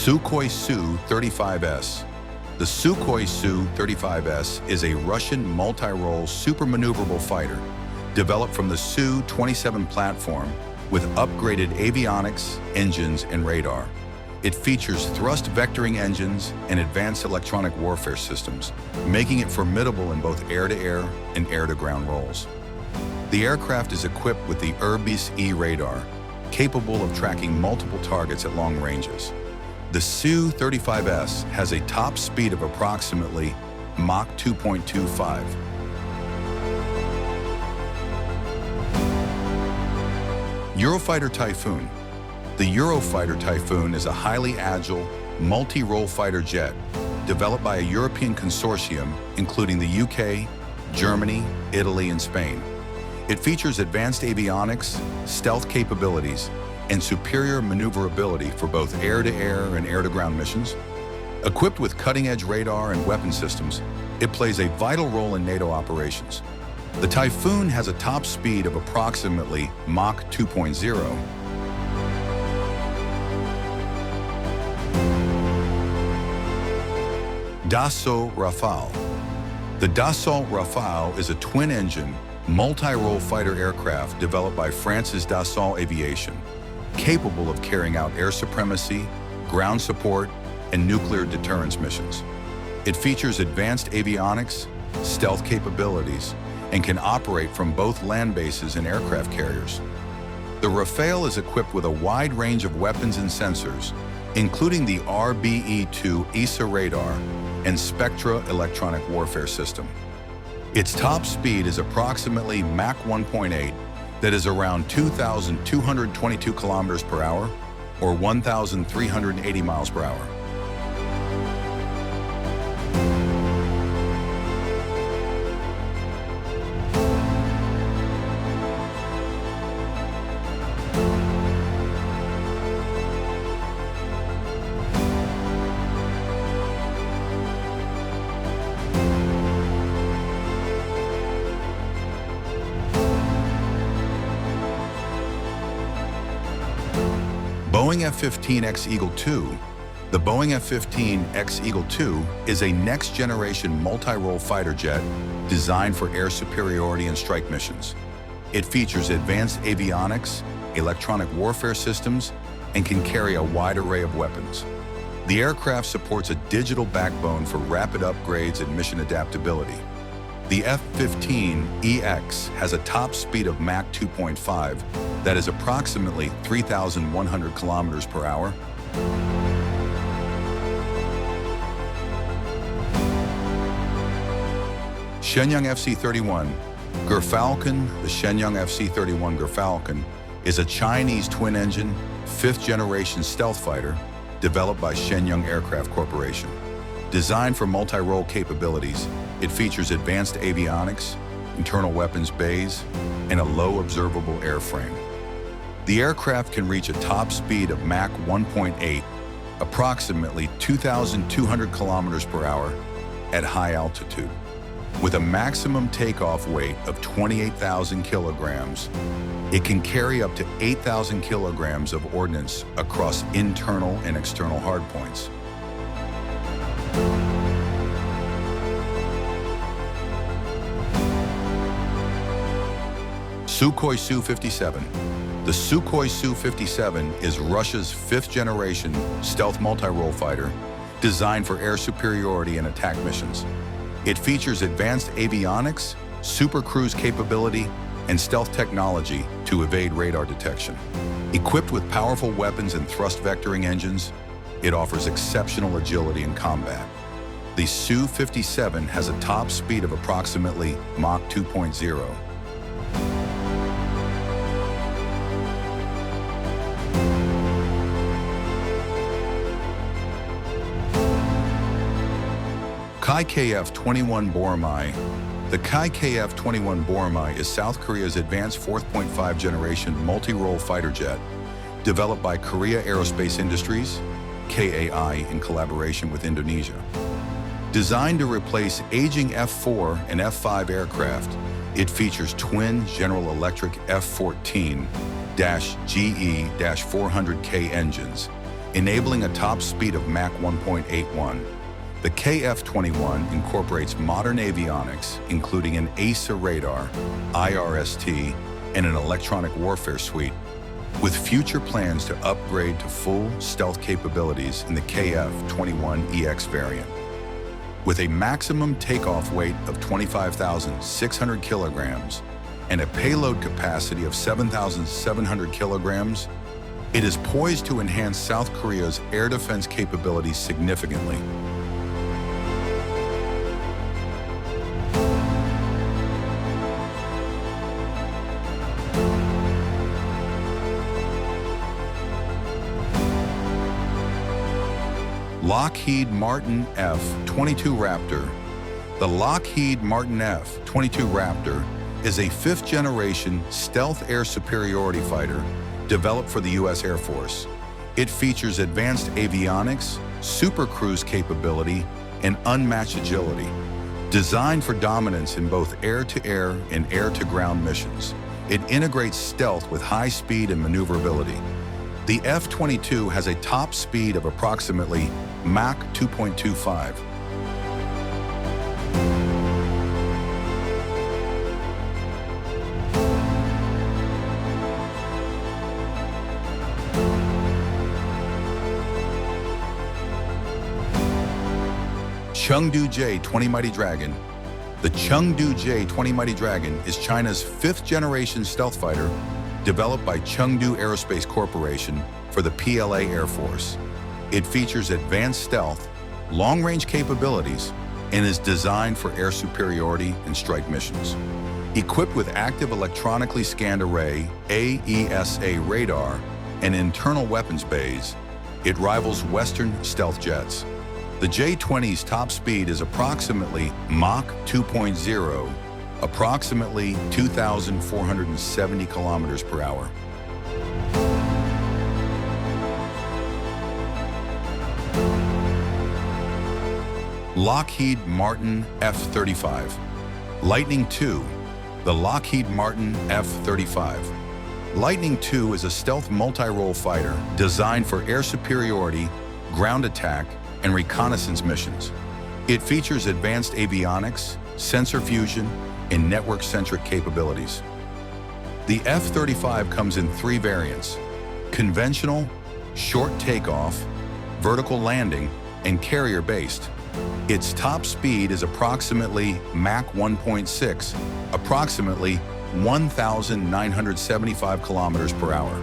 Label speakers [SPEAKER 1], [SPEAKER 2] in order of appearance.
[SPEAKER 1] Sukhoi Su-35S. The Sukhoi Su-35S is a Russian multi-role super-maneuverable fighter developed from the Su-27 platform with upgraded avionics, engines, and radar. It features thrust vectoring engines and advanced electronic warfare systems, making it formidable in both air-to-air and air-to-ground roles. The aircraft is equipped with the Irbis-E radar, capable of tracking multiple targets at long ranges. The Su-35S has a top speed of approximately Mach 2.25. Eurofighter Typhoon. The Eurofighter Typhoon is a highly agile, multi-role fighter jet developed by a European consortium including the UK, Germany, Italy, and Spain. It features advanced avionics, stealth capabilities, and superior maneuverability for both air-to-air and air-to-ground missions. Equipped with cutting-edge radar and weapon systems, it plays a vital role in NATO operations. The Typhoon has a top speed of approximately Mach 2.0. Dassault Rafale. The Dassault Rafale is a twin-engine, multi-role fighter aircraft developed by France's Dassault Aviation, capable of carrying out air supremacy, ground support, and nuclear deterrence missions. It features advanced avionics, stealth capabilities, and can operate from both land bases and aircraft carriers. The Rafale is equipped with a wide range of weapons and sensors, including the RBE-2 ESA radar and Spectra electronic warfare system. Its top speed is approximately Mach 1.8, that is around 2,222 kilometers per hour, or 1,380 miles per hour. Boeing F-15X Eagle II. The Boeing F-15X Eagle II is a next-generation multi-role fighter jet designed for air superiority and strike missions. It features advanced avionics, electronic warfare systems, and can carry a wide array of weapons. The aircraft supports a digital backbone for rapid upgrades and mission adaptability. The F-15EX has a top speed of Mach 2.5 that is approximately 3,100 kilometers per hour. Shenyang FC-31. Gerfalcon. The Shenyang FC-31 Gerfalcon is a Chinese twin-engine, fifth-generation stealth fighter developed by Shenyang Aircraft Corporation. Designed for multi-role capabilities, it features advanced avionics, internal weapons bays, and a low observable airframe. The aircraft can reach a top speed of Mach 1.8, approximately 2,200 kilometers per hour at high altitude. With a maximum takeoff weight of 28,000 kilograms, it can carry up to 8,000 kilograms of ordnance across internal and external hardpoints. Sukhoi Su-57. The Sukhoi Su-57 is Russia's fifth-generation stealth multi-role fighter designed for air superiority and attack missions. It features advanced avionics, super cruise capability, and stealth technology to evade radar detection. Equipped with powerful weapons and thrust vectoring engines, it offers exceptional agility in combat. The Su-57 has a top speed of approximately Mach 2.0. Kai Kf-21 Bormai. The Kai Kf-21 Bormai is South Korea's advanced 4th generation multi-role fighter jet, developed by Korea Aerospace Industries, KAI, in collaboration with Indonesia. Designed to replace aging F-4 and F-5 aircraft, it features twin General Electric F-14-GE-400K engines enabling a top speed of Mach 1.81. The KF-21 incorporates modern avionics, including an AESA radar, IRST, and an electronic warfare suite, with future plans to upgrade to full stealth capabilities in the KF-21EX variant. With a maximum takeoff weight of 25,600 kilograms and a payload capacity of 7,700 kilograms, it is poised to enhance South Korea's air defense capabilities significantly. Lockheed Martin F-22 Raptor. The Lockheed Martin F-22 Raptor is a fifth-generation stealth air superiority fighter developed for the U.S. Air Force. It features advanced avionics, supercruise capability, and unmatched agility. Designed for dominance in both air-to-air and air-to-ground missions, it integrates stealth with high speed and maneuverability. The F-22 has a top speed of approximately Mach 2.25. Chengdu J-20 Mighty Dragon. The Chengdu J-20 Mighty Dragon is China's fifth-generation stealth fighter developed by Chengdu Aerospace Corporation for the PLA Air Force. It features advanced stealth, long-range capabilities, and is designed for air superiority and strike missions. Equipped with active electronically scanned array AESA radar and internal weapons bays, it rivals Western stealth jets. The J-20's top speed is approximately Mach 2.0, approximately 2,470 kilometers per hour. Lockheed Martin F-35. Lightning II. The Lockheed Martin F-35. Lightning II is a stealth multi-role fighter designed for air superiority, ground attack, and reconnaissance missions. It features advanced avionics, sensor fusion, and network-centric capabilities. The F-35 comes in three variants: conventional, short takeoff, vertical landing, and carrier-based. Its top speed is approximately Mach 1.6, approximately 1,975 kilometers per hour.